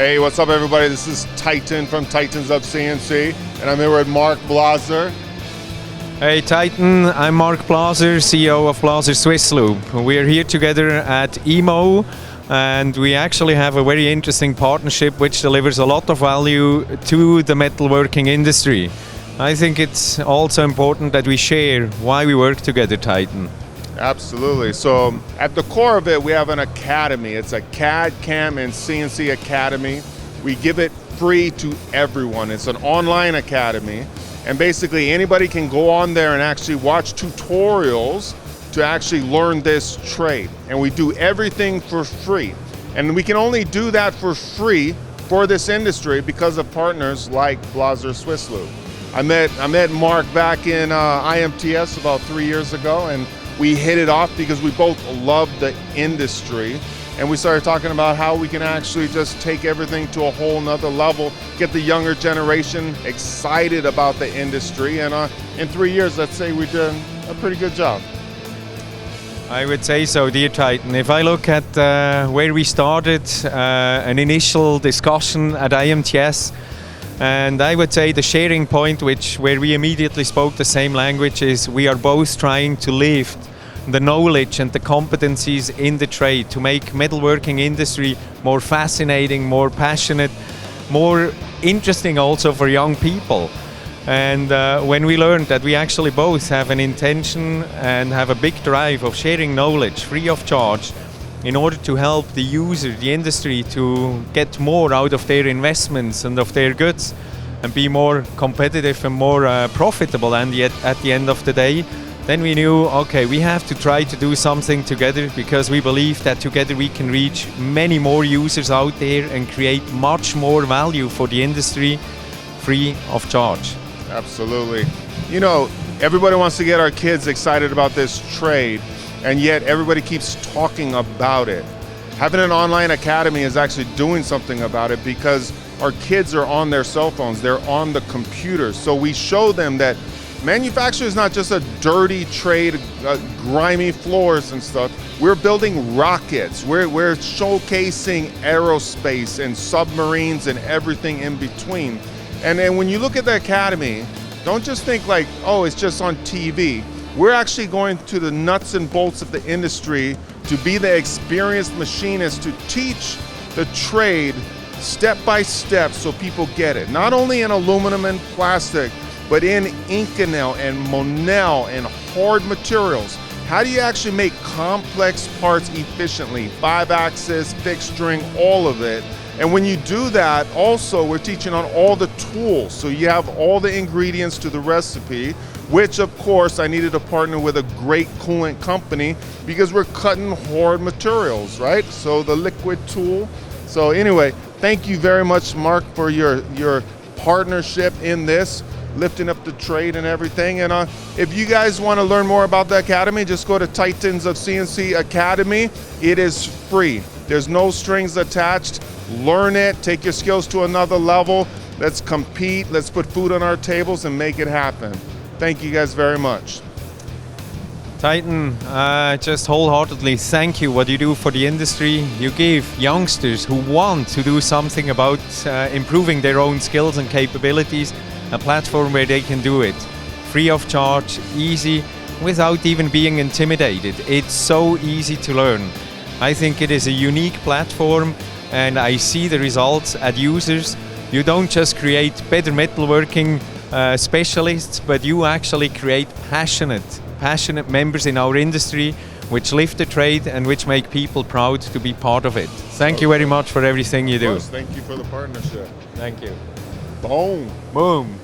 Hey, what's up everybody? This is Titan from Titans of CNC, and I'm here with Mark Blaser. Hey Titan, I'm Mark Blaser, CEO of Blaser Swisslube. We're here together at EMO, and we actually have a very interesting partnership which delivers a lot of value to the metalworking industry. I think it's also important that we share why we work together, Titan. Absolutely. So at the core of it, we have an academy. It's a CAD, CAM, and CNC academy. We give it free to everyone. It's an online academy. And basically anybody can go on there and actually watch tutorials to actually learn this trade. And we do everything for free. And we can only do that for free for this industry because of partners like Blaser Swisslube. I met Mark back in IMTS about 3 years ago, and we hit it off because we both love the industry, and we started talking about how we can actually just take everything to a whole nother level, get the younger generation excited about the industry, and in 3 years, let's say we did a pretty good job. I would say so, dear Titan. If I look at where we started, an initial discussion at IMTS, and I would say the sharing point where we immediately spoke the same language is we are both trying to lift the knowledge and the competencies in the trade to make metalworking industry more fascinating, more passionate, more interesting also for young people. And when we learned that we actually both have an intention and have a big drive of sharing knowledge free of charge in order to help the user, the industry, to get more out of their investments and of their goods and be more competitive and more profitable at the end of the day, then we knew, okay, we have to try to do something together because we believe that together we can reach many more users out there and create much more value for the industry free of charge. Absolutely. You know, everybody wants to get our kids excited about this trade, and yet everybody keeps talking about it. Having an online academy is actually doing something about it because our kids are on their cell phones, they're on the computers. So we show them that manufacturing is not just a dirty trade, grimy floors and stuff. We're building rockets, we're showcasing aerospace and submarines and everything in between. And then when you look at the academy, don't just think like, oh, it's just on TV. We're actually going to the nuts and bolts of the industry to be the experienced machinist to teach the trade step by step so people get it. Not only in aluminum and plastic, but in Inconel and Monel and hard materials. How do you actually make complex parts efficiently? 5-axis, fixed string, all of it. And when you do that, also we're teaching on all the tools. So you have all the ingredients to the recipe, which of course I needed to partner with a great coolant company because we're cutting hard materials, right? So the liquid tool. So anyway, thank you very much, Mark, for your partnership in this, lifting up the trade and everything. And if you guys want to learn more about the academy, just go to Titans of CNC Academy. It is free. There's no strings attached. Learn it, take your skills to another level. Let's compete, let's put food on our tables and make it happen. Thank you guys very much. Titan, just wholeheartedly thank you what you do for the industry. You give youngsters who want to do something about improving their own skills and capabilities a platform where they can do it. Free of charge, easy, without even being intimidated. It's so easy to learn. I think it is a unique platform, and I see the results at users. You don't just create better metalworking specialists, but you actually create passionate members in our industry, which lift the trade and which make people proud to be part of it. Thank you very much for everything you do. Thank you for the partnership. Thank you. Boom. Boom.